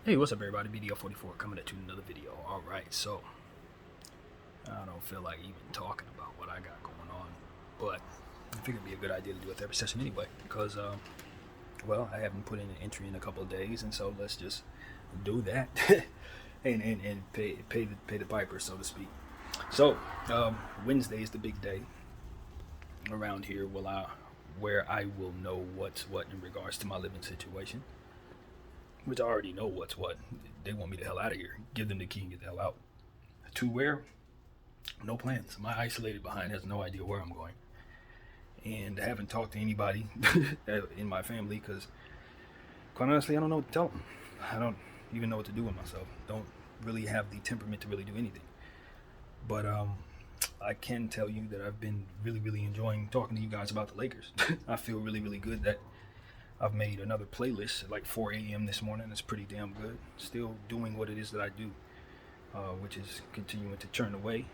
Hey, what's up, everybody? BDF 44 coming at you with another video. All right, so I don't feel like even talking about what I got going on, but I figured it'd be a good idea to do a therapy session anyway because, I haven't put in an entry in a couple of days, and so let's just do that and pay the piper, so to speak. So Wednesday is the big day around here. Where I will know what's what in regards to my living situation, which I already know what's what. They want me the hell out of here. Give them the key and get the hell out. To where? No plans. My isolated behind has no idea where I'm going. And I haven't talked to anybody in my family because, quite honestly, I don't know what to tell them. I don't even know what to do with myself. Don't really have the temperament to really do anything. But I can tell you that I've been really, really enjoying talking to you guys about the Lakers. I feel really, really good that I've made another playlist at like 4 a.m. this morning. It's pretty damn good. Still doing what it is that I do, which is continuing to churn away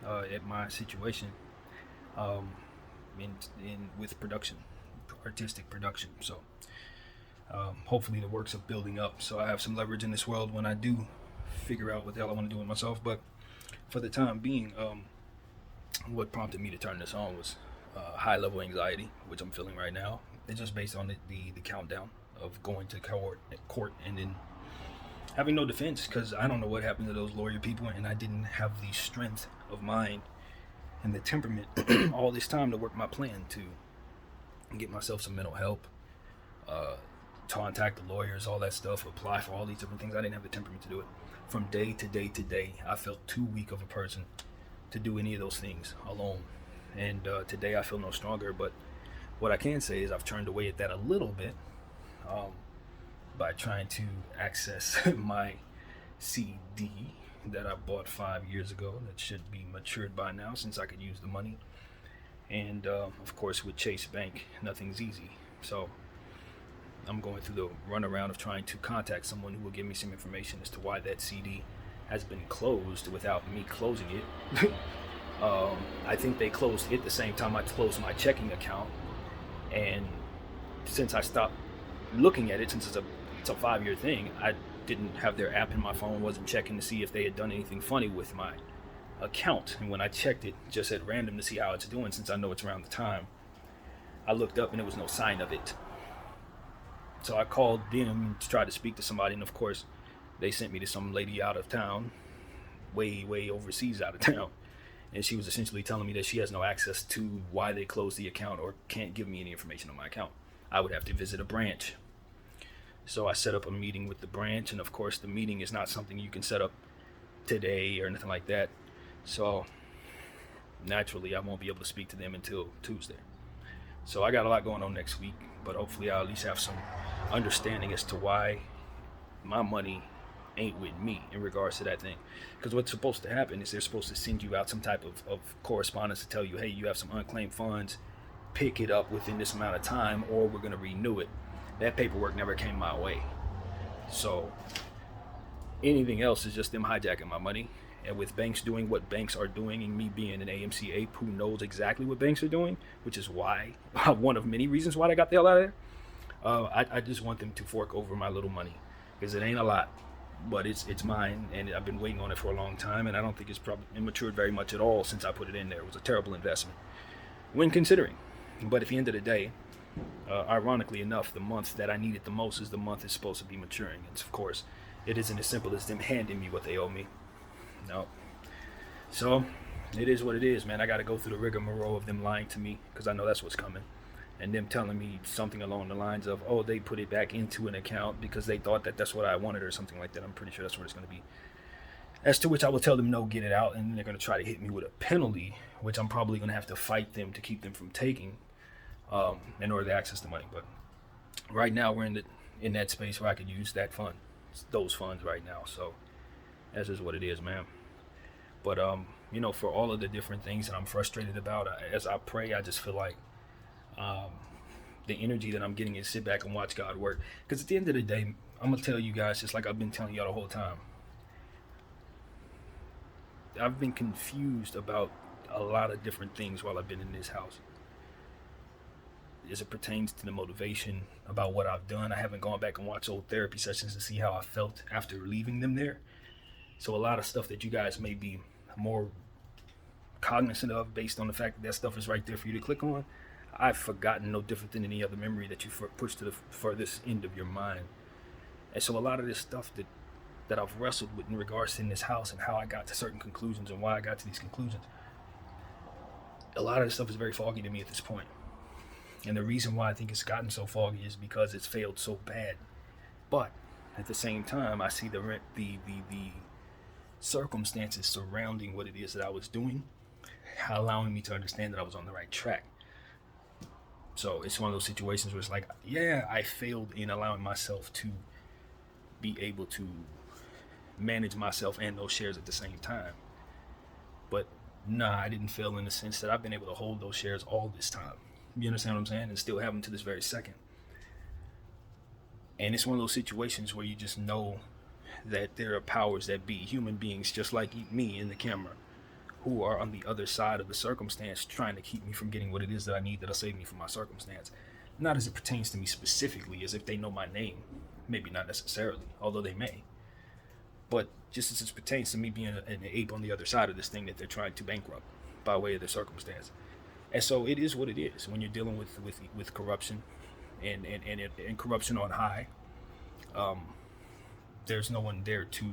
at my situation with production, artistic production. So hopefully the works are building up. So I have some leverage in this world when I do figure out what the hell I want to do with myself. But for the time being, what prompted me to turn this on was high level anxiety, which I'm feeling right now. It's just based on the countdown of going to court and then having no defense, because I don't know what happened to those lawyer people, and I didn't have the strength of mind and the temperament all this time to work my plan to get myself some mental help, contact the lawyers, all that stuff, apply for all these different things. I didn't have the temperament to do it. From day to day to day, I felt too weak of a person to do any of those things alone. And today I feel no stronger, but what I can say is I've turned away at that a little bit by trying to access my CD that I bought 5 years ago that should be matured by now since I could use the money. And of course with Chase Bank, nothing's easy. So I'm going through the runaround of trying to contact someone who will give me some information as to why that CD has been closed without me closing it. I think they closed it the same time I closed my checking account. And since I stopped looking at it, since it's a 5-year thing, I didn't have their app in my phone, wasn't checking to see if they had done anything funny with my account. And when I checked it just at random to see how it's doing, since I know it's around the time, I looked up and there was no sign of it. So I called them to try to speak to somebody, and of course they sent me to some lady out of town, way overseas out of town. And she was essentially telling me that she has no access to why they closed the account or can't give me any information on my account. I would have to visit a branch. So I set up a meeting with the branch, and of course the meeting is not something you can set up today or anything like that. So naturally I won't be able to speak to them until Tuesday. So I got a lot going on next week, but hopefully I'll at least have some understanding as to why my money ain't with me in regards to that thing. Because what's supposed to happen is they're supposed to send you out some type of correspondence to tell you, hey, you have some unclaimed funds, pick it up within this amount of time or we're going to renew it. That paperwork never came my way. So anything else is just them hijacking my money. And with banks doing what banks are doing, and me being an AMC ape who knows exactly what banks are doing, which is why one of many reasons why I got the hell out of there, I just want them to fork over my little money, because it ain't a lot, but it's mine, and I've been waiting on it for a long time, and I don't think it's probably matured very much at all since I put it in there. It was a terrible investment when considering. But at the end of the day, ironically enough, the month that I need it the most is the month it's supposed to be maturing. And of course, it isn't as simple as them handing me what they owe me. No. So it is what it is, man. I got to go through the rigmarole of them lying to me, because I know that's what's coming, and them telling me something along the lines of, oh, they put it back into an account because they thought that that's what I wanted or something like that. I'm pretty sure that's what it's going to be. As to which I will tell them, no, get it out, and they're going to try to hit me with a penalty, which I'm probably going to have to fight them to keep them from taking in order to access the money. But right now we're in that space where I could use those funds right now. So that's just what it is, man. But for all of the different things that I'm frustrated about, as I pray, I just feel like the energy that I'm getting is sit back and watch God work. Because at the end of the day, I'm gonna tell you guys, just like I've been telling y'all the whole time, I've been confused about a lot of different things while I've been in this house. as it pertains to the motivation about what I've done, I haven't gone back and watched old therapy sessions to see how I felt after leaving them there. So a lot of stuff that you guys may be more cognizant of based on the fact that that stuff is right there for you to click on, I've forgotten no different than any other memory that you push to the furthest end of your mind. And so a lot of this stuff that I've wrestled with in regards to in this house and how I got to certain conclusions and why I got to these conclusions, a lot of this stuff is very foggy to me at this point. And the reason why I think it's gotten so foggy is because it's failed so bad. But at the same time, I see the circumstances surrounding what it is that I was doing, allowing me to understand that I was on the right track. So it's one of those situations where it's like, yeah, I failed in allowing myself to be able to manage myself and those shares at the same time. But nah, I didn't fail in the sense that I've been able to hold those shares all this time. You understand what I'm saying? And still have them to this very second. And it's one of those situations where you just know that there are powers that be, human beings just like me in the camera, who are on the other side of the circumstance trying to keep me from getting what it is that I need that'll save me from my circumstance. Not as it pertains to me specifically, as if they know my name. Maybe not necessarily, although they may. But just as it pertains to me being an ape on the other side of this thing that they're trying to bankrupt by way of their circumstance. And so it is what it is when you're dealing with corruption and corruption on high. There's no one there to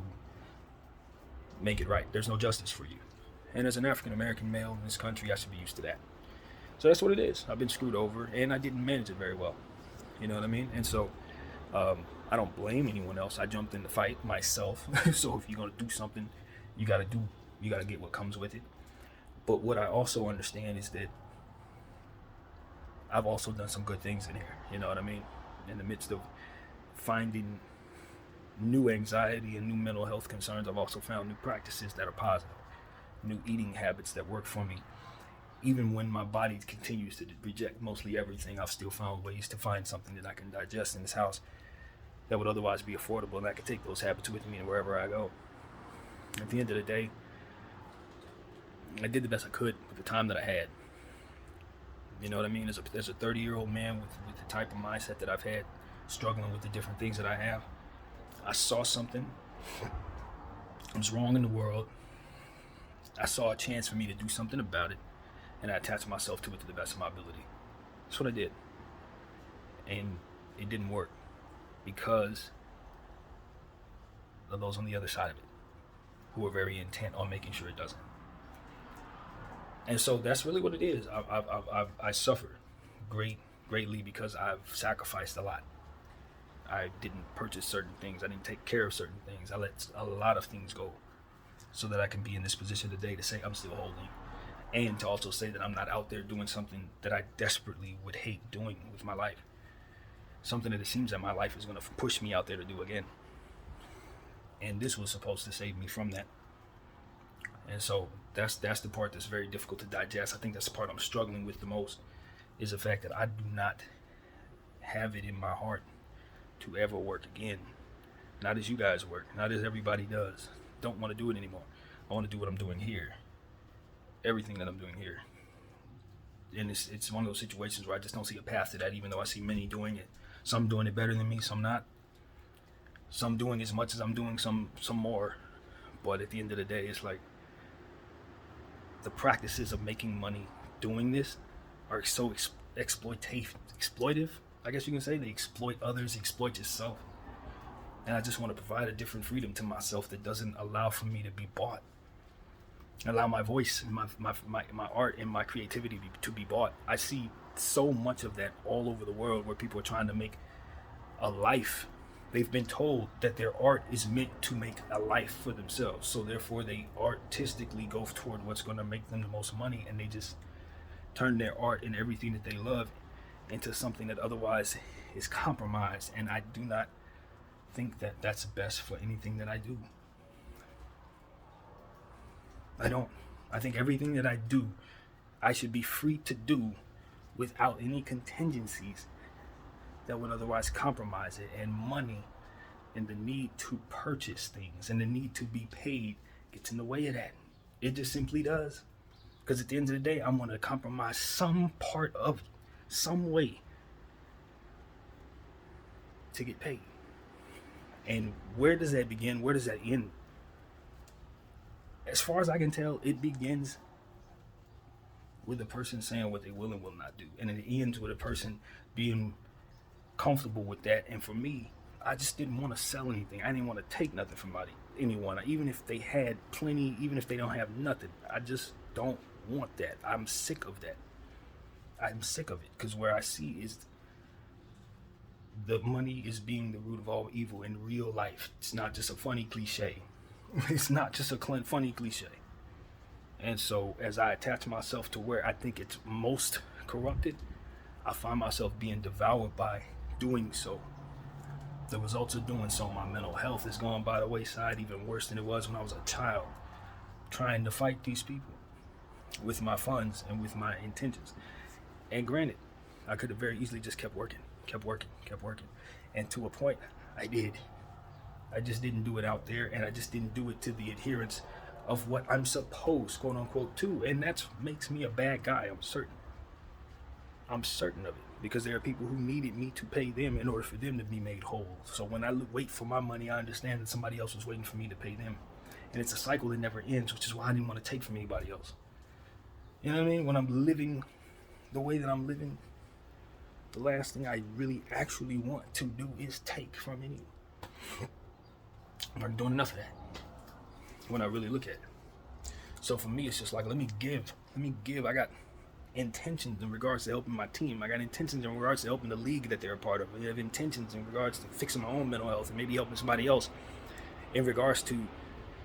make it right. There's no justice for you. And as an African American male in this country, I should be used to that. So that's what it is. I've been screwed over, and I didn't manage it very well. You know what I mean? And so I don't blame anyone else. I jumped in the fight myself. So if you're gonna do something, you gotta get what comes with it. But what I also understand is that I've also done some good things in here. You know what I mean? In the midst of finding new anxiety and new mental health concerns, I've also found new practices that are positive, new eating habits that work for me. Even when my body continues to reject mostly everything, I've still found ways to find something that I can digest in this house that would otherwise be affordable, and I can take those habits with me wherever I go. At the end of the day, I did the best I could with the time that I had. You know what I mean? As a 30-year-old man with the type of mindset that I've had, struggling with the different things that I have, I saw something that was wrong in the world. I saw a chance for me to do something about it, and I attached myself to it to the best of my ability. That's what I did. And it didn't work because of those on the other side of it who are very intent on making sure it doesn't. And so that's really what it is. I suffered greatly because I've sacrificed a lot. I didn't purchase certain things. I didn't take care of certain things. I let a lot of things go so that I can be in this position today to say I'm still holding, and to also say that I'm not out there doing something that I desperately would hate doing with my life. Something that it seems that my life is going to push me out there to do again. And this was supposed to save me from that. And so that's the part that's very difficult to digest. I think that's the part I'm struggling with the most, is the fact that I do not have it in my heart to ever work again. Not as you guys work, not as everybody does. Don't want to do it anymore. I want to do what I'm doing here. Everything that I'm doing here. And it's one of those situations where I just don't see a path to that, even though I see many doing it. Some doing it better than me, some not. Some doing as much as I'm doing, some more. But at the end of the day, it's like the practices of making money doing this are so exploitive, I guess you can say. They exploit others, exploit yourself. And I just want to provide a different freedom to myself that doesn't allow for me to be bought. Allow my voice, my art, and my creativity to be bought. I see so much of that all over the world where people are trying to make a life. They've been told that their art is meant to make a life for themselves. So therefore they artistically go toward what's going to make them the most money, and they just turn their art and everything that they love into something that otherwise is compromised. And I do not think that that's best for anything that I do. I don't. I think everything that I do, I should be free to do without any contingencies that would otherwise compromise it. And money and the need to purchase things and the need to be paid gets in the way of that. It just simply does. Because at the end of the day, I'm going to compromise some part of it, some way, to get paid. And where does that begin? Where does that end? As far as I can tell, it begins with a person saying what they will and will not do. And it ends with a person being comfortable with that. And for me, I just didn't want to sell anything. I didn't want to take nothing from anyone. Even if they had plenty, even if they don't have nothing, I just don't want that. I'm sick of that. I'm sick of it, because where I see is the money is being the root of all evil in real life. It's not just a funny cliche. It's not just a funny cliche. And so as I attach myself to where I think it's most corrupted, I find myself being devoured by doing so. The results of doing so, my mental health has gone by the wayside, even worse than it was when I was a child, trying to fight these people with my funds and with my intentions. And granted, I could have very easily just kept working. And to a point, I did. I just didn't do it out there, and I just didn't do it to the adherence of what I'm supposed, quote unquote, to. And that makes me a bad guy, I'm certain. I'm certain of it, because there are people who needed me to pay them in order for them to be made whole. So when I wait for my money, I understand that somebody else was waiting for me to pay them. And it's a cycle that never ends, which is why I didn't want to take from anybody else. You know what I mean? When I'm living the way that I'm living, the last thing I really actually want to do is take from anyone. I'm not doing enough of that when I really look at it. So for me, it's just like, let me give. I got intentions in regards to helping my team. I got intentions in regards to helping the league that they're a part of. I have intentions in regards to fixing my own mental health and maybe helping somebody else in regards to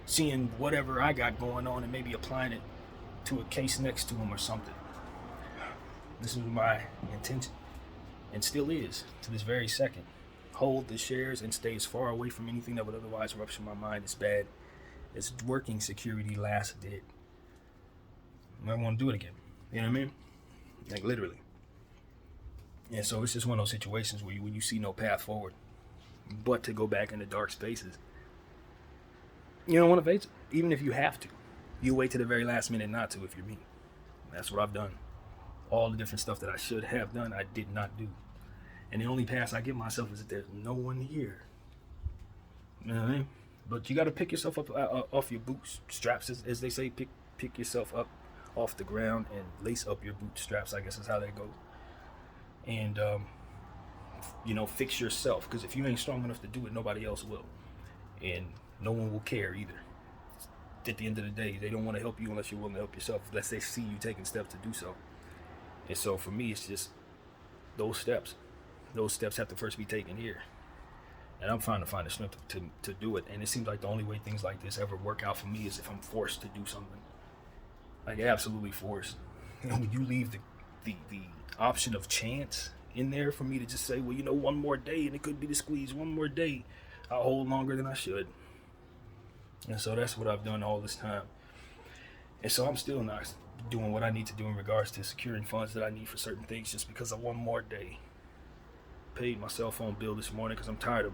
seeing whatever I got going on and maybe applying it to a case next to them or something. This is my intention, and still is to this very second. Hold the shares and stay as far away from anything that would otherwise rupture my mind as bad as working security last did. I want to do it again. You know what I mean? Like literally. And so it's just one of those situations where when you see no path forward but to go back into dark spaces, you don't want to face it. Even if you have to, you wait to the very last minute not to if you're me. That's what I've done. All the different stuff that I should have done, I did not do. And the only pass I give myself is that there's no one here. You know what I mean? But you got to pick yourself up off your bootstraps, as they say. Pick yourself up off the ground and lace up your bootstraps, I guess is how that goes. And, fix yourself. Because if you ain't strong enough to do it, nobody else will. And no one will care either. At the end of the day, they don't want to help you unless you're willing to help yourself, unless they see you taking steps to do so. And so for me, it's just those steps. Those steps have to first be taken here. And I'm trying to find the strength to do it. And it seems like the only way things like this ever work out for me is if I'm forced to do something. Like absolutely forced. When you leave the option of chance in there for me to just say, well, one more day and it could be the squeeze, one more day, I'll hold longer than I should. And so that's what I've done all this time. And so I'm still not doing what I need to do in regards to securing funds that I need for certain things just because of one more day. Paid my cell phone bill this morning because I'm tired of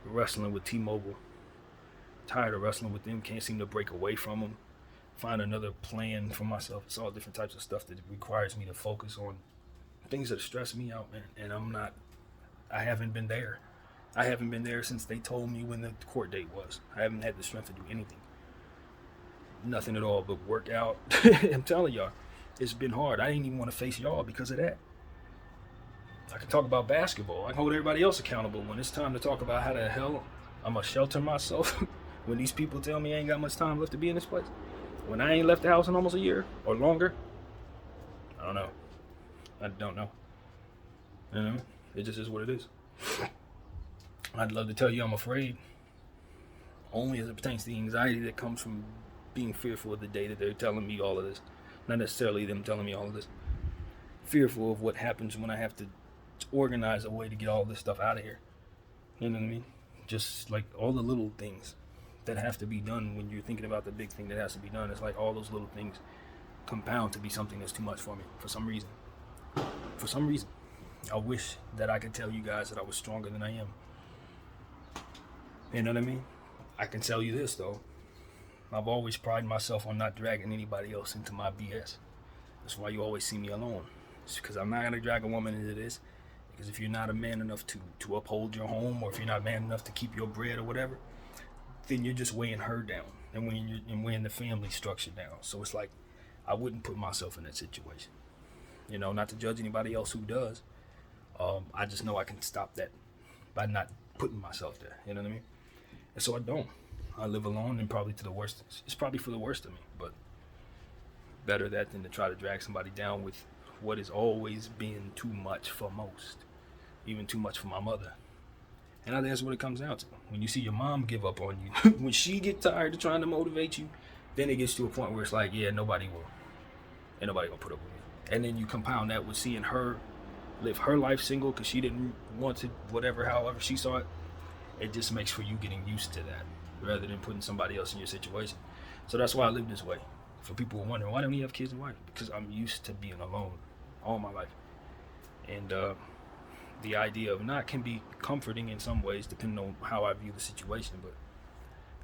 wrestling with T-Mobile. Tired of wrestling with them. Can't seem to break away from them. Find another plan for myself. It's all different types of stuff that requires me to focus on things that stress me out, man. And I haven't been there. I haven't been there since they told me when the court date was. I haven't had the strength to do anything. Nothing at all but work out. I'm telling y'all, it's been hard. I didn't even want to face y'all because of that. I can talk about basketball. I can hold everybody else accountable. When it's time to talk about how the hell I'm going to shelter myself when these people tell me I ain't got much time left to be in this place. When I ain't left the house in almost a year or longer. I don't know. I don't know. It just is what it is. I'd love to tell you I'm afraid. Only as it pertains to the anxiety that comes from being fearful of the day that they're telling me all of this. Not necessarily them telling me all of this. Fearful of what happens when I have to organize a way to get all this stuff out of here. You know what I mean? Just like all the little things that have to be done when you're thinking about the big thing that has to be done. It's like all those little things compound to be something that's too much for me for some reason. For some reason. I wish that I could tell you guys that I was stronger than I am. You know what I mean? I can tell you this though. I've always prided myself on not dragging anybody else into my BS. That's why you always see me alone. It's because I'm not going to drag a woman into this. Because if you're not a man enough to uphold your home, or if you're not man enough to keep your bread or whatever, then you're just weighing her down and weighing the family structure down. So it's like, I wouldn't put myself in that situation. You know, not to judge anybody else who does. I just know I can stop that by not putting myself there. You know what I mean? And so I don't. I live alone, and probably to the worst. It's probably for the worst of me, but better that than to try to drag somebody down with what has always been too much for most, even too much for my mother. And I think that's what it comes down to. When you see your mom give up on you, when she gets tired of trying to motivate you, then it gets to a point where it's like, yeah, nobody will. Ain't nobody gonna put up with me. And then you compound that with seeing her live her life single because she didn't want to, whatever, however she saw it. It just makes for you getting used to that rather than putting somebody else in your situation. So that's why I live this way. For people who are wondering, why don't you have kids and wife? Because I'm used to being alone all my life. And the idea of not can be comforting in some ways depending on how I view the situation, but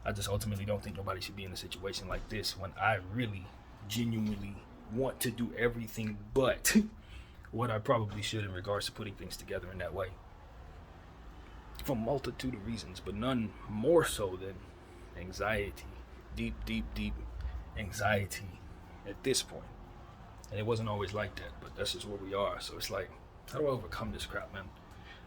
I just ultimately don't think nobody should be in a situation like this when I really genuinely want to do everything but what I probably should in regards to putting things together in that way. For a multitude of reasons, but none more so than anxiety. Deep anxiety at this point. And it wasn't always like that, but that's just where we are. So it's like, how do I overcome this crap, man?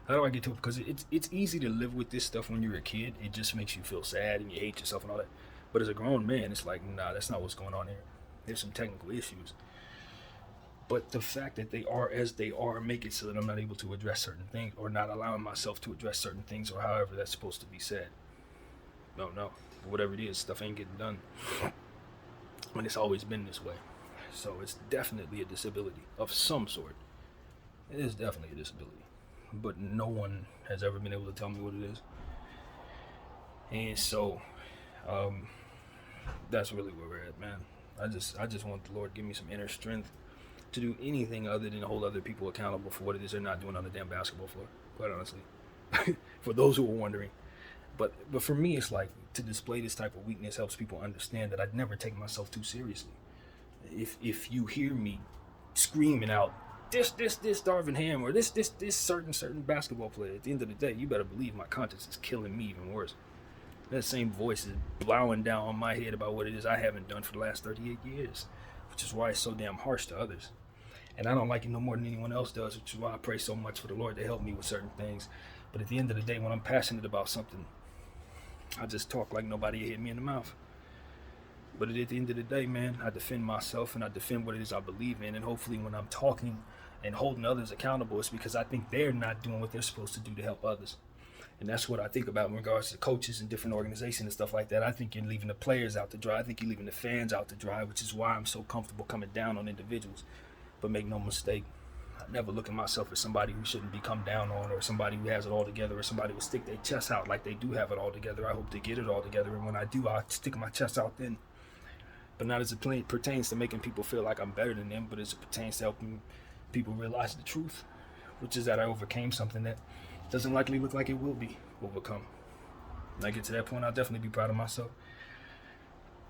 How do I get to it? Because it's easy to live with this stuff when you're a kid. It just makes you feel sad and you hate yourself and all that. But as a grown man, it's like, nah, that's not what's going on here. There's some technical issues. But the fact that they are as they are make it so that I'm not able to address certain things, or not allowing myself to address certain things, or however that's supposed to be said. No. Whatever it is, stuff ain't getting done. And it's always been this way. So it's definitely a disability of some sort. It is definitely a disability. But no one has ever been able to tell me what it is. And so that's really where we're at, man. I just want the Lord to give me some inner strength to do anything other than hold other people accountable for what it is they're not doing on the damn basketball floor, quite honestly. For those who are wondering. But for me, it's like, to display this type of weakness helps people understand that I'd never take myself too seriously. If you hear me screaming out, this Darvin Ham, or this certain basketball player, at the end of the day, you better believe my conscience is killing me even worse. That same voice is blowing down on my head about what it is I haven't done for the last 38 years, which is why it's so damn harsh to others. And I don't like it no more than anyone else does, which is why I pray so much for the Lord to help me with certain things. But at the end of the day, when I'm passionate about something, I just talk like nobody hit me in the mouth. But at the end of the day, man, I defend myself and I defend what it is I believe in. And hopefully when I'm talking and holding others accountable, it's because I think they're not doing what they're supposed to do to help others. And that's what I think about in regards to coaches and different organizations and stuff like that. I think you're leaving the players out to dry. I think you're leaving the fans out to dry, which is why I'm so comfortable coming down on individuals. But make no mistake, I never look at myself as somebody who shouldn't be come down on, or somebody who has it all together, or somebody who will stick their chest out like they do have it all together. I hope they get it all together, and when I do, I'll stick my chest out then. But not as it pertains to making people feel like I'm better than them, but as it pertains to helping people realize the truth, which is that I overcame something that doesn't likely look like it will be overcome. When I get to that point, I'll definitely be proud of myself.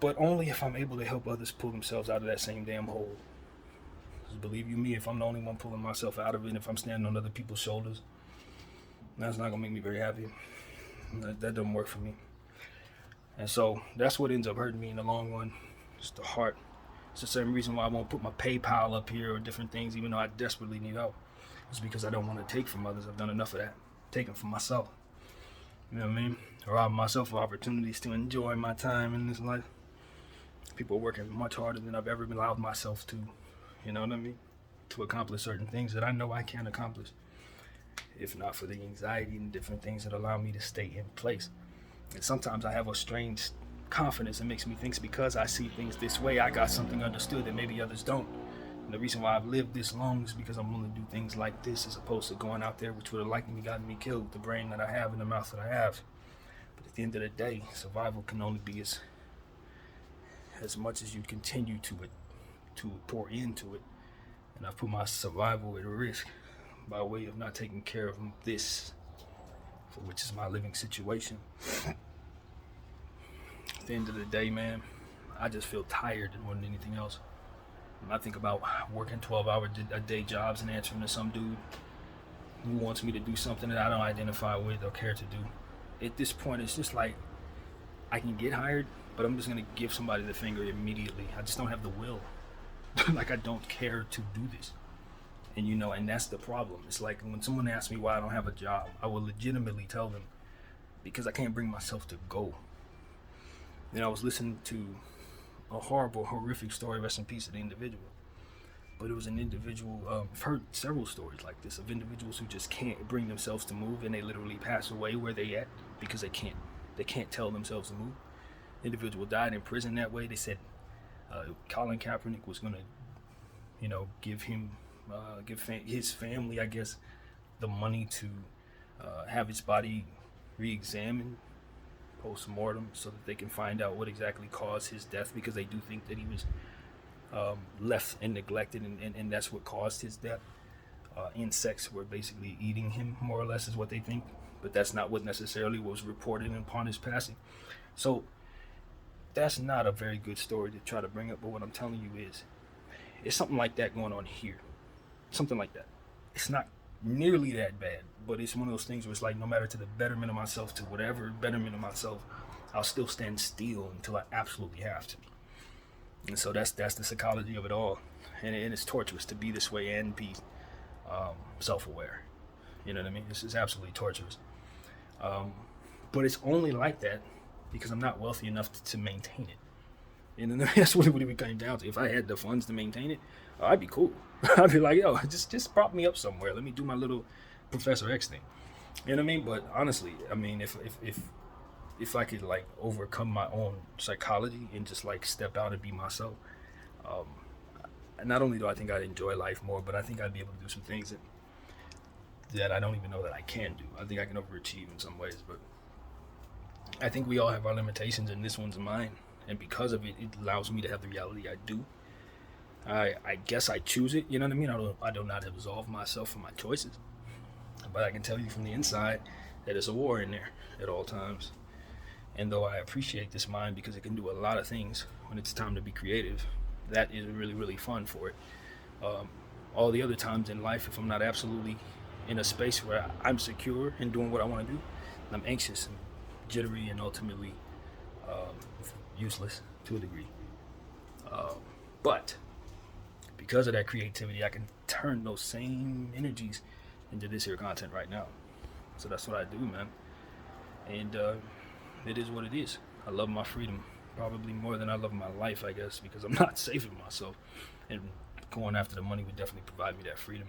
But only if I'm able to help others pull themselves out of that same damn hole. Because believe you me, if I'm the only one pulling myself out of it, and if I'm standing on other people's shoulders, that's not going to make me very happy. That doesn't work for me. And so that's what ends up hurting me in the long run. It's the heart. It's the same reason why I won't put my PayPal up here or different things, even though I desperately need help. It's because I don't want to take from others. I've done enough of that. Taking from myself. You know what I mean? Robbing myself of opportunities to enjoy my time in this life. People are working much harder than I've ever allowed myself to. You know what I mean? To accomplish certain things that I know I can accomplish. If not for the anxiety and different things that allow me to stay in place. And sometimes I have a strange confidence that makes me think because I see things this way, I got something understood that maybe others don't. And the reason why I've lived this long is because I'm willing to do things like this as opposed to going out there, which would have likely gotten me killed with the brain that I have and the mouth that I have. But at the end of the day, survival can only be as much as you continue to pour into it. And I've put my survival at risk by way of not taking care of this, for which is my living situation. At the end of the day, man, I just feel tired more than anything else. When I think about working 12-hour a day jobs and answering to some dude who wants me to do something that I don't identify with or care to do. At this point, it's just like I can get hired, but I'm just gonna give somebody the finger immediately. I just don't have the will. Like, I don't care to do this. And and that's the problem. It's like when someone asks me why I don't have a job, I will legitimately tell them because I can't bring myself to go. I was listening to a horrible, horrific story, rest in peace to the individual. But it was an individual, I've heard several stories like this of individuals who just can't bring themselves to move, and they literally pass away where they at because they can't tell themselves to move. The individual died in prison that way. They said Colin Kaepernick was going to, give his family, I guess, the money to have his body re-examined post-mortem so that they can find out what exactly caused his death, because they do think that he was left and neglected, and that's what caused his death. Insects were basically eating him, more or less, is what they think, but that's not what necessarily was reported upon his passing. So that's not a very good story to try to bring up, but what I'm telling you is it's something like that going on here. Something like that. It's not nearly that bad, but it's one of those things where it's like, no matter to the betterment of myself, to whatever betterment of myself, I'll still stand still until I absolutely have to. And so that's the psychology of it all, and it's torturous to be this way and be self-aware. You know what I mean? This is absolutely torturous. But it's only like that because I'm not wealthy enough to maintain it. And that's what it came down to. If I had the funds to maintain it, I'd be cool. I'd be like, yo, just prop me up somewhere. Let me do my little Professor X thing. You know what I mean? But honestly, I mean, if I could like overcome my own psychology and just like step out and be myself, not only do I think I'd enjoy life more, but I think I'd be able to do some things that I don't even know that I can do. I think I can overachieve in some ways, but I think we all have our limitations, and this one's mine. And because of it, it allows me to have the reality I do. I guess I choose it, you know what I mean? I do not absolve myself from my choices. But I can tell you from the inside that there's a war in there at all times. And though I appreciate this mind because it can do a lot of things when it's time to be creative, that is really, really fun for it. All the other times in life, if I'm not absolutely in a space where I'm secure in doing what I want to do, I'm anxious and jittery and ultimately useless to a degree. But because of that creativity, I can turn those same energies into this here content right now. So that's what I do, man. And it is what it is. I love my freedom probably more than I love my life, I guess, because I'm not saving myself, and going after the money would definitely provide me that freedom.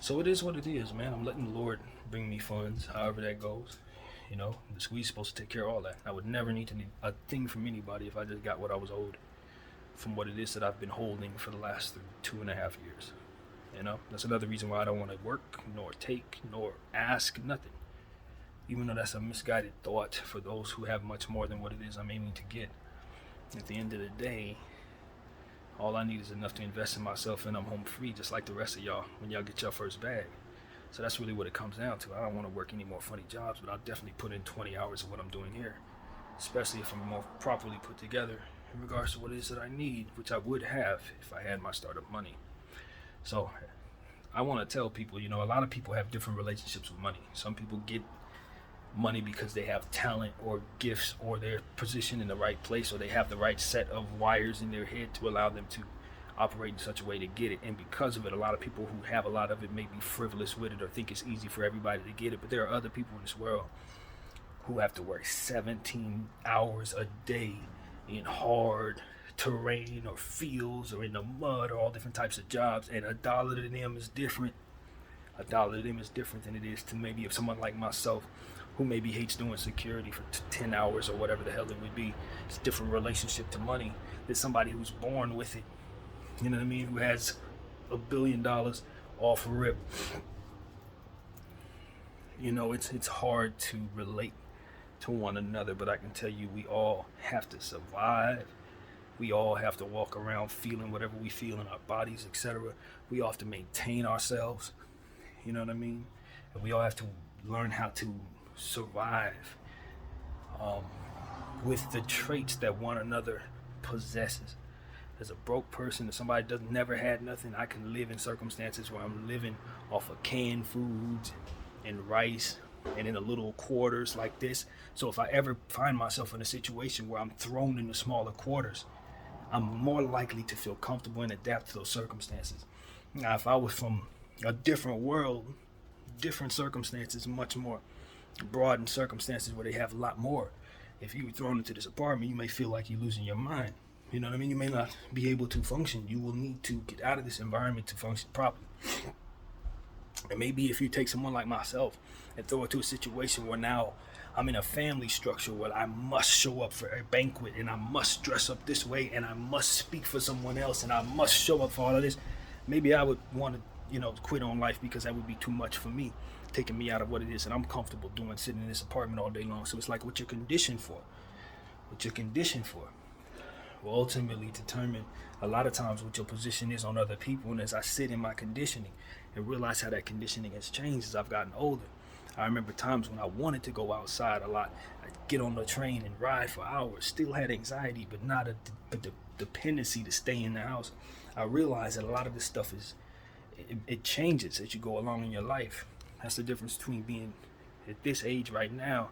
So it is what it is, man. I'm letting the Lord bring me funds, however that goes. The squeeze is supposed to take care of all that. I would never need to need a thing from anybody if I just got what I was owed from what it is that I've been holding for the last 2.5 years. That's another reason why I don't want to work, nor take, nor ask, nothing. Even though that's a misguided thought for those who have much more than what it is I'm aiming to get. At the end of the day, all I need is enough to invest in myself, and I'm home free, just like the rest of y'all when y'all get your first bag. So that's really what it comes down to. I don't want to work any more funny jobs, but I'll definitely put in 20 hours of what I'm doing here, especially if I'm more properly put together in regards to what it is that I need, which I would have if I had my startup money. So I want to tell people, a lot of people have different relationships with money. Some people get money because they have talent or gifts, or they're positioned in the right place, or they have the right set of wires in their head to allow them to operate in such a way to get it. And because of it, a lot of people who have a lot of it may be frivolous with it or think it's easy for everybody to get it. But there are other people in this world who have to work 17 hours a day in hard terrain or fields or in the mud or all different types of jobs, and a dollar to them is different. A dollar to them is different than it is to maybe if someone like myself who maybe hates doing security for 10 hours or whatever the hell it would be. It's a different relationship to money than somebody who's born with it. You know what I mean? Who has $1 billion off rip. It's hard to relate to one another, but I can tell you we all have to survive. We all have to walk around feeling whatever we feel in our bodies, etc. We all have to maintain ourselves. You know what I mean? And we all have to learn how to survive with the traits that one another possesses. as a broke person, as somebody that never had nothing, I can live in circumstances where I'm living off of canned foods and rice and in a little quarters like this. So if I ever find myself in a situation where I'm thrown into smaller quarters, I'm more likely to feel comfortable and adapt to those circumstances. Now, if I was from a different world, different circumstances, much more broadened circumstances where they have a lot more, if you were thrown into this apartment, you may feel like you're losing your mind. You know what I mean? You may not be able to function. You will need to get out of this environment to function properly. And maybe if you take someone like myself and throw it to a situation where now I'm in a family structure where I must show up for a banquet and I must dress up this way and I must speak for someone else and I must show up for all of this, maybe I would want to, quit on life, because that would be too much for me, taking me out of what it is and I'm comfortable doing, sitting in this apartment all day long. So it's like what you're conditioned for. What you're conditioned for will ultimately determine a lot of times what your position is on other people. And as I sit in my conditioning and realize how that conditioning has changed as I've gotten older, I remember times when I wanted to go outside a lot. I'd get on the train and ride for hours, still had anxiety, but not the dependency to stay in the house. I realized that a lot of this stuff it changes as you go along in your life. That's the difference between being at this age right now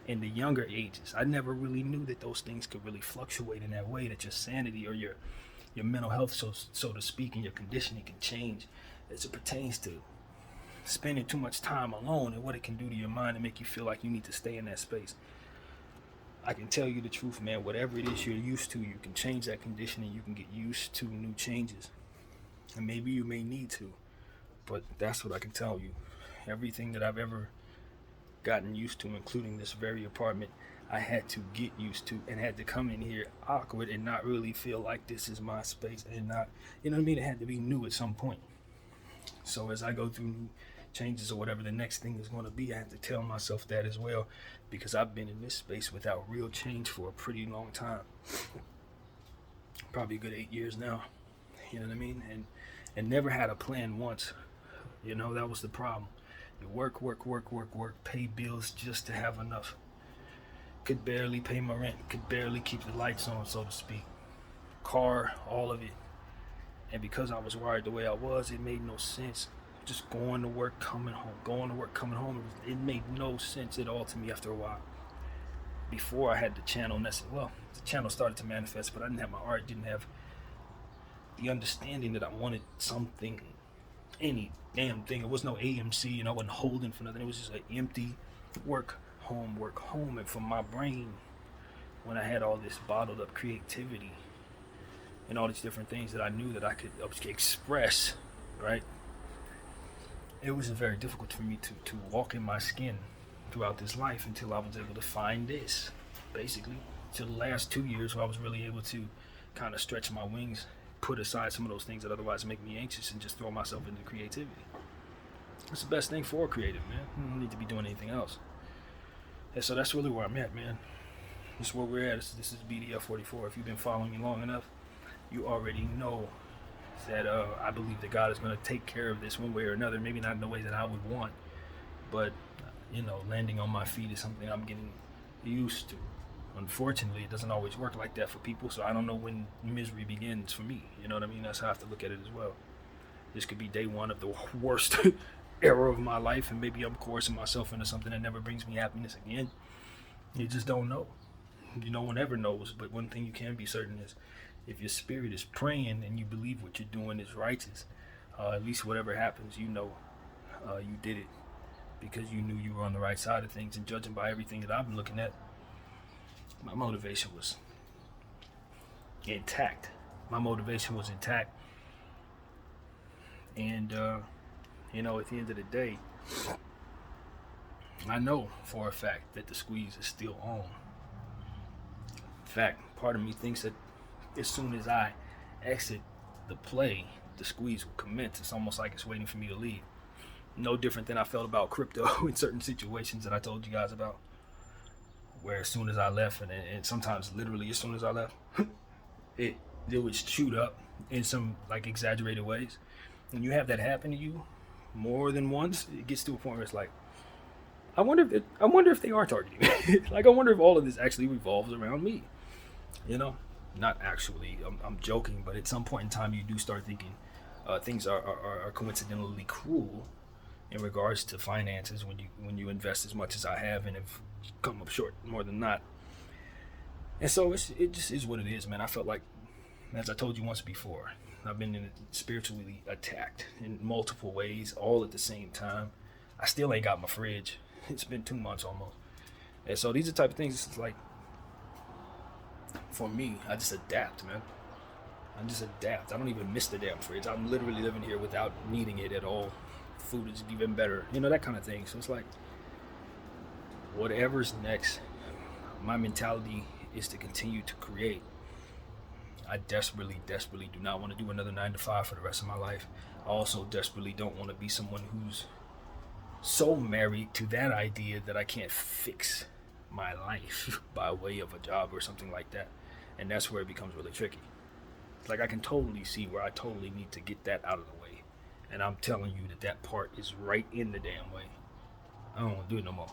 and the younger ages. I never really knew that those things could really fluctuate in that way, that your sanity or your mental health, so to speak, and your conditioning can change as it pertains to spending too much time alone and what it can do to your mind and make you feel like you need to stay in that space. I can tell you the truth, man. Whatever it is you're used to, you can change that conditioning. You can get used to new changes. And maybe you may need to, but that's what I can tell you. Everything that I've ever gotten used to, including this very apartment, I had to get used to and had to come in here awkward and not really feel like this is my space and not, you know what I mean? It had to be new at some point. So as I go through new changes or whatever the next thing is going to be, I have to tell myself that as well, because I've been in this space without real change for a pretty long time. Probably a good 8 years now. You know what I mean? And never had a plan once. That was the problem. You work, pay bills just to have enough. Could barely pay my rent, could barely keep the lights on, so to speak. Car, all of it. And because I was wired the way I was, it made no sense. Just going to work, coming home. It made no sense at all to me after a while. Before I had the channel, and the channel started to manifest, but I didn't have my art, didn't have the understanding that I wanted something, any damn thing. It was no AMC, I wasn't holding for nothing. It was just an empty work home. And from my brain, when I had all this bottled up creativity and all these different things that I knew that I could express, right? It was very difficult for me to walk in my skin throughout this life until I was able to find this, basically, till the last 2 years where I was really able to kind of stretch my wings, put aside some of those things that otherwise make me anxious and just throw myself into creativity. It's the best thing for a creative, man. You don't need to be doing anything else. And so that's really where I'm at, man. This is where we're at. This is BDF 44. If you've been following me long enough, you already know that I believe that God is going to take care of this one way or another. Maybe not in the way that I would want, but landing on my feet is something I'm getting used to. Unfortunately, it doesn't always work like that for people, so I don't know when misery begins for me. You know what I mean? That's how I have to look at it as well. This could be day one of the worst era of my life, and maybe I'm coercing myself into something that never brings me happiness again. You just don't know. No one ever knows, but one thing you can be certain is if your spirit is praying and you believe what you're doing is righteous, at least whatever happens, you did it because you knew you were on the right side of things. And judging by everything that I've been looking at, my motivation was intact. And, at the end of the day, I know for a fact that the squeeze is still on. In fact, part of me thinks that as soon as I exit the play, the squeeze will commence. It's almost like it's waiting for me to leave. No different than I felt about crypto in certain situations that I told you guys about, where as soon as I left, and sometimes literally as soon as I left, it would shoot up in some exaggerated ways. When you have that happen to you more than once, it gets to a point where it's like, I wonder if they are targeting me. I wonder if all of this actually revolves around me. not actually, I'm joking, but at some point in time you do start thinking things are coincidentally cruel in regards to finances when you invest as much as I have and have come up short more than not. And so it just is what it is, man. I felt like, as I told you once before, I've been spiritually attacked in multiple ways, all at the same time. I still ain't got my fridge. It's been 2 months almost. And so these are the type of things, it's like, for me, I just adapt, man. I just adapt. I don't even miss the damn fridge. I'm literally living here without needing it at all. Food is even better, that kind of thing. So it's like, whatever's next, my mentality is to continue to create. I desperately do not want to do another 9 to 5 for the rest of my life. I also desperately don't want to be someone who's so married to that idea that I can't fix my life by way of a job or something like that. And that's where it becomes really tricky. It's like I can totally see where I totally need to get that out of the way. And I'm telling you that part is right in the damn way. I don't want to do it no more.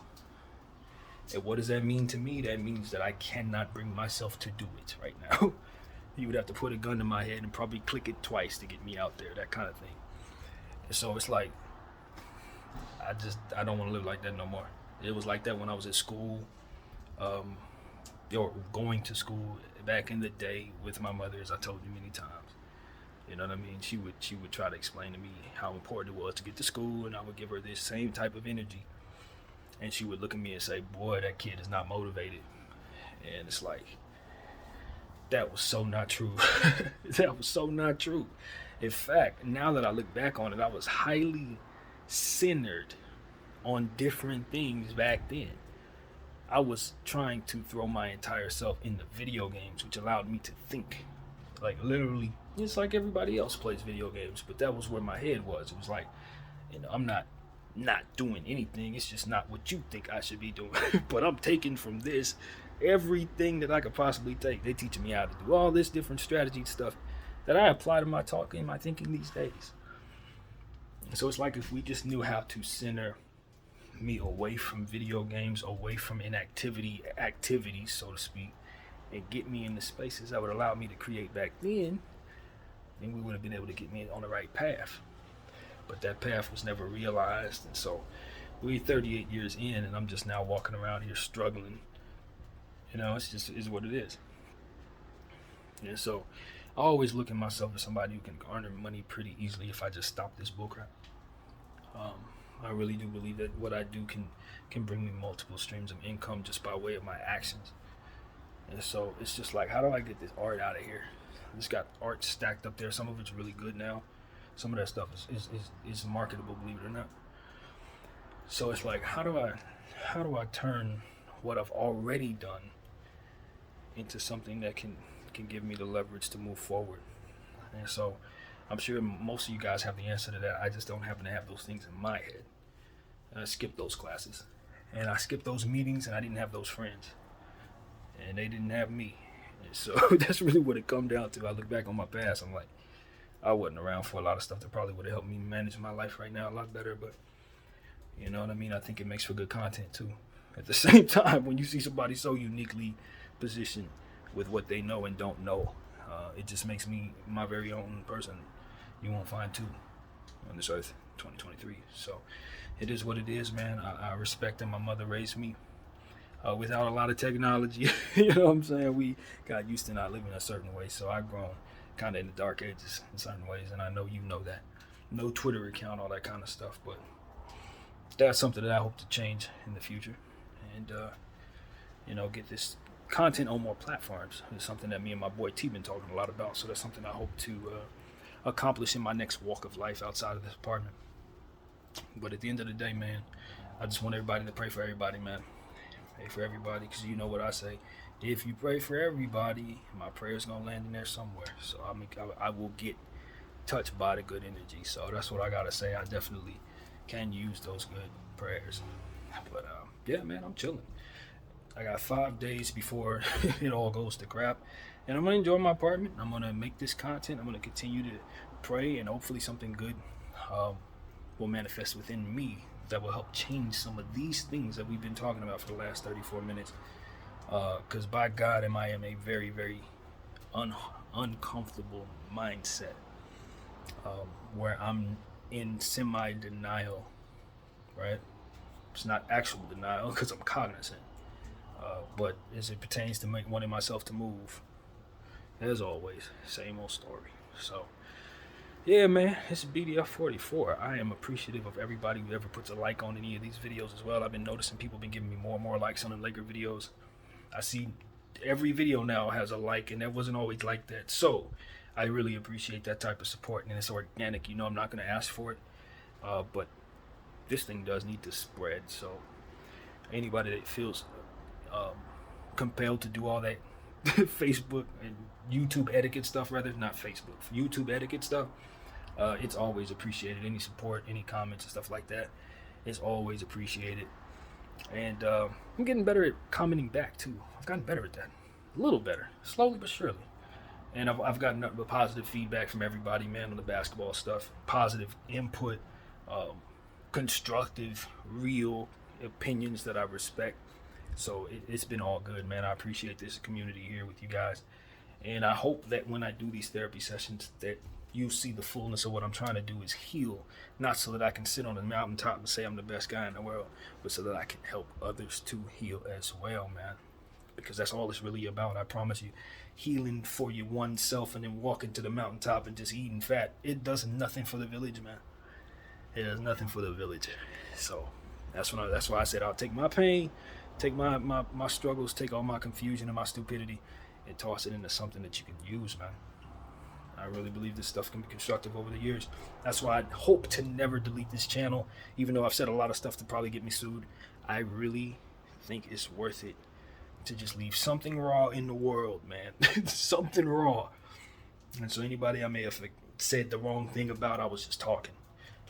And what does that mean to me? That means that I cannot bring myself to do it right now. You would have to put a gun to my head and probably click it twice to get me out there, that kind of thing. And so it's like, I don't want to live like that no more. It was like that when I was at school, or going to school back in the day with my mother, as I told you many times. You know what I mean? She would try to explain to me how important it was to get to school, and I would give her this same type of energy. And she would look at me and say, boy, that kid is not motivated. And it's like, that was so not true. That was so not true. In fact, now that I look back on it, I was highly centered on different things back then. I was trying to throw my entire self into video games, which allowed me to think. Like, literally, it's like everybody else plays video games, but that was where my head was. It was like, I'm not doing anything. It's just not what you think I should be doing. But I'm taking from this everything that I could possibly take. They're teaching me how to do all this different strategy stuff that I apply to my talking, my thinking these days. So it's like if we just knew how to center me away from video games, away from activities, so to speak, and get me in the spaces that would allow me to create back then we would have been able to get me on the right path. But that path was never realized, and so we're 38 years in, and I'm just now walking around here struggling. It's just is what it is. And so I always look at myself as somebody who can garner money pretty easily if I just stop this bullcrap. I really do believe that what I do can bring me multiple streams of income just by way of my actions. And so it's just like, how do I get this art out of here? I just got art stacked up there. Some of it's really good now. Some of that stuff is marketable, believe it or not. So it's like, how do I turn what I've already done into something that can give me the leverage to move forward? And so I'm sure most of you guys have the answer to that. I just don't happen to have those things in my head. And I skipped those classes, and I skipped those meetings, and I didn't have those friends, and they didn't have me. And so that's really what it come down to. I look back on my past, I'm like, I wasn't around for a lot of stuff that probably would have helped me manage my life right now a lot better. But you know what I mean? I think it makes for good content too. At the same time, when you see somebody so uniquely positioned with what they know and don't know, it just makes me my very own person you won't find two on this earth, 2023. So it is what it is, man. I respect that my mother raised me without a lot of technology. You know what I'm saying? We got used to not living a certain way, so I've grown kind of in the dark ages in certain ways, and I know you know that. No Twitter account, all that kind of stuff, but that's something that I hope to change in the future, and get this content on more platforms. It's something that me and my boy T been talking a lot about, so that's something I hope to accomplish in my next walk of life outside of this apartment. But at the end of the day, man, I just want everybody to pray for everybody, man. Pray for everybody, because you know what I say. If you pray for everybody, my prayer's gonna land in there somewhere. So I will get touched by the good energy. So that's what I gotta say. I definitely can use those good prayers. But yeah, man, I'm chilling. I got 5 days before it all goes to crap, and I'm gonna enjoy my apartment. I'm gonna make this content. I'm gonna continue to pray, and hopefully something good will manifest within me that will help change some of these things that we've been talking about for the last 34 minutes. Because by God, I am a very, very uncomfortable mindset, where I'm in semi-denial, right? It's not actual denial because I'm cognizant, but as it pertains to wanting myself to move, as always, same old story. So, yeah, man, it's BDF 44. I am appreciative of everybody who ever puts a like on any of these videos as well. I've been noticing people been giving me more and more likes on the Laker videos. I see every video now has a like, and that wasn't always like that. So, I really appreciate that type of support, and it's organic. I'm not going to ask for it, but this thing does need to spread. So, anybody that feels compelled to do all that Facebook and YouTube etiquette stuff, rather, not Facebook, YouTube etiquette stuff, it's always appreciated. Any support, any comments and stuff like that, it's always appreciated. And I'm getting better at commenting back too. I've gotten better at that, a little better, slowly but surely. And I've gotten nothing but positive feedback from everybody, man, on the basketball stuff. Positive input, constructive, real opinions that I respect. So it's been all good, man. I appreciate this community here with you guys. And I hope that when I do these therapy sessions that you see the fullness of what I'm trying to do is heal. Not so that I can sit on the mountaintop and say I'm the best guy in the world, but so that I can help others to heal as well, man. Because that's all it's really about. I promise you, healing for your one self and then walking to the mountaintop and just eating fat, it does nothing for the village, man. It does nothing for the village. So that's why I said I'll take my pain, take my struggles, take all my confusion and my stupidity, and toss it into something that you can use, man. I really believe this stuff can be constructive over the years. That's why I hope to never delete this channel, even though I've said a lot of stuff to probably get me sued. I really think it's worth it to just leave something raw in the world, man. Something raw. And so anybody I may have said the wrong thing about, I was just talking.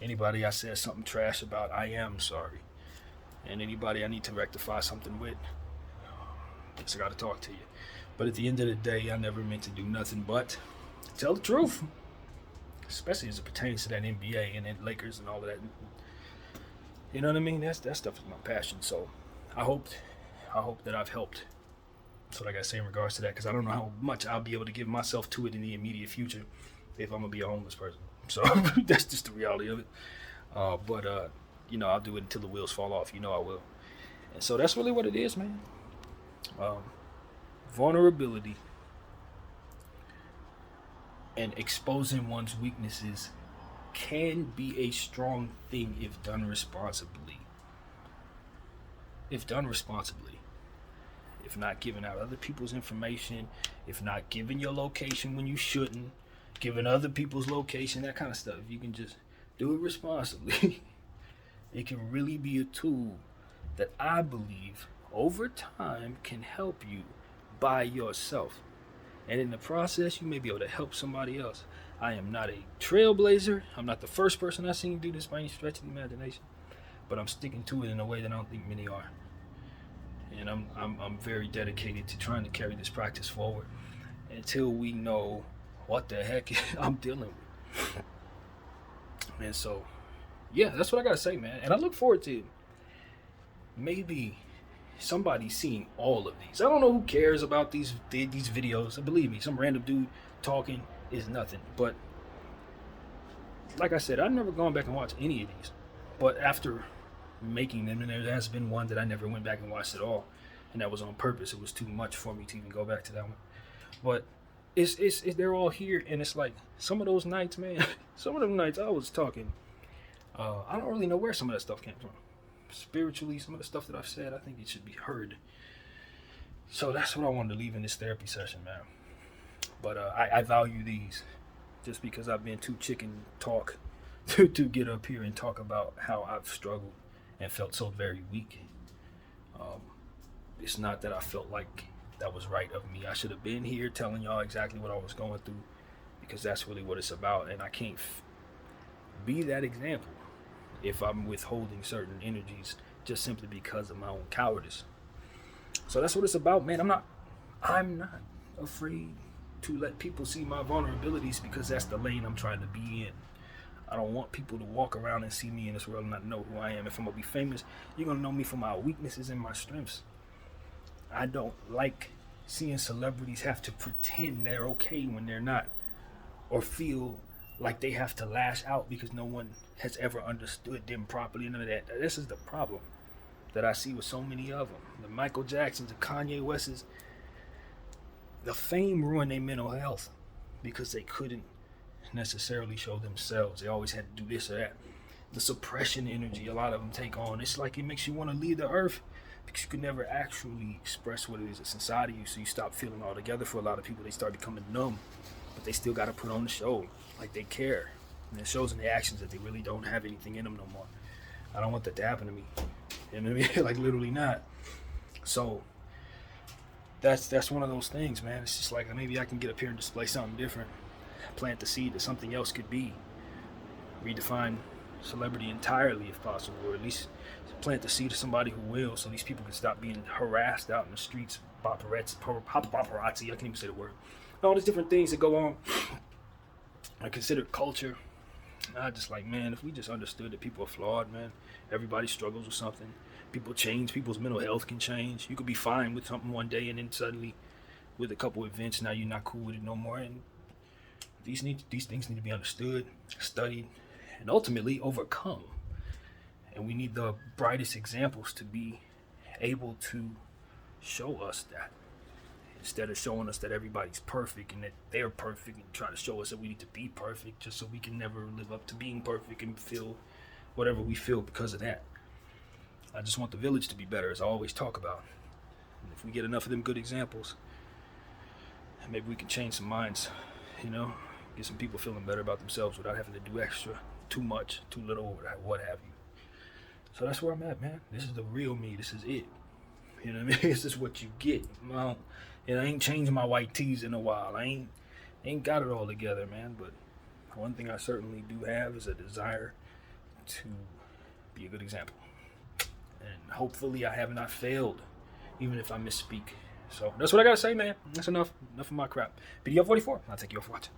Anybody I said something trash about, I am sorry. And anybody I need to rectify something with, I just got to talk to you. But at the end of the day, I never meant to do nothing but tell the truth, especially as it pertains to that NBA and then Lakers and all of that. You know what I mean? That stuff is my passion. So I hope that I've helped. That's what I got to say in regards to that, because I don't know how much I'll be able to give myself to it in the immediate future if I'm going to be a homeless person. So that's just the reality of it. But I'll do it until the wheels fall off. I will. And so that's really what it is, man. Vulnerability and exposing one's weaknesses can be a strong thing if done responsibly. If not giving out other people's information, if not giving your location when you shouldn't, giving other people's location, that kind of stuff. If you can just do it responsibly, it can really be a tool that I believe over time can help you by yourself. And in the process, you may be able to help somebody else. I am not a trailblazer. I'm not the first person I've seen do this by any stretch of the imagination. But I'm sticking to it in a way that I don't think many are. And I'm very dedicated to trying to carry this practice forward until we know what the heck I'm dealing with. And so, yeah, that's what I gotta say, man. And I look forward to maybe somebody seeing all of these. I don't know who cares about these videos. Believe me, some random dude talking is nothing. But like I said, I've never gone back and watched any of these. But after making them, and there has been one that I never went back and watched at all, and that was on purpose. It was too much for me to even go back to that one. But it's they're all here, and it's like some of those nights, man. Some of them nights I was talking. I don't really know where some of that stuff came from. Spiritually, some of the stuff that I've said, I think it should be heard. So that's what I wanted to leave in this therapy session, man. But I value these just because I've been too chicken talk to get up here and talk about how I've struggled and felt so very weak. It's not that I felt like that was right of me. I should have been here telling y'all exactly what I was going through, because that's really what it's about. And I can't be that example if I'm withholding certain energies just simply because of my own cowardice. So that's what it's about, man. I'm not afraid to let people see my vulnerabilities, because that's the lane I'm trying to be in. I don't want people to walk around and see me in this world and not know who I am. If I'm going to be famous, you're going to know me for my weaknesses and my strengths. I don't like seeing celebrities have to pretend they're okay when they're not, or feel like they have to lash out because no one has ever understood them properly. None of that. This is the problem that I see with so many of them. The Michael Jacksons, the Kanye Wests, the fame ruined their mental health because they couldn't necessarily show themselves. They always had to do this or that. The suppression energy a lot of them take on, it's like it makes you want to leave the earth because you could never actually express what it is that's inside of you. So you stop feeling all together. For a lot of people, they start becoming numb, but they still got to put on the show like they care. And it shows in the actions that they really don't have anything in them no more. I don't want that to happen to me. You know what I mean? Like literally not. So that's one of those things, man. It's just like maybe I can get up here and display something different, plant the seed that something else could be, redefine celebrity entirely if possible, or at least plant the seed of somebody who will, so these people can stop being harassed out in the streets. Paparazzi, I can't even say the word. All these different things that go on. I consider culture. I just like, man, if we just understood that people are flawed, man. Everybody struggles with something. People change. People's mental health can change. You could be fine with something one day, and then suddenly, with a couple events, now you're not cool with it no more. And these things need to be understood, studied, and ultimately overcome. And we need the brightest examples to be able to show us that, instead of showing us that everybody's perfect and that they're perfect, and trying to show us that we need to be perfect just so we can never live up to being perfect and feel whatever we feel because of that. I just want the village to be better, as I always talk about. And if we get enough of them good examples, maybe we can change some minds, get some people feeling better about themselves without having to do extra, too much, too little, what have you. So that's where I'm at, man. This is the real me. This is it. You know what I mean? This is what you get. I ain't changed my white tees in a while. I ain't got it all together, man. But one thing I certainly do have is a desire to be a good example. And hopefully I have not failed, even if I misspeak. So that's what I gotta say, man. That's enough. Enough of my crap. BDF 44. I'll take you off watching.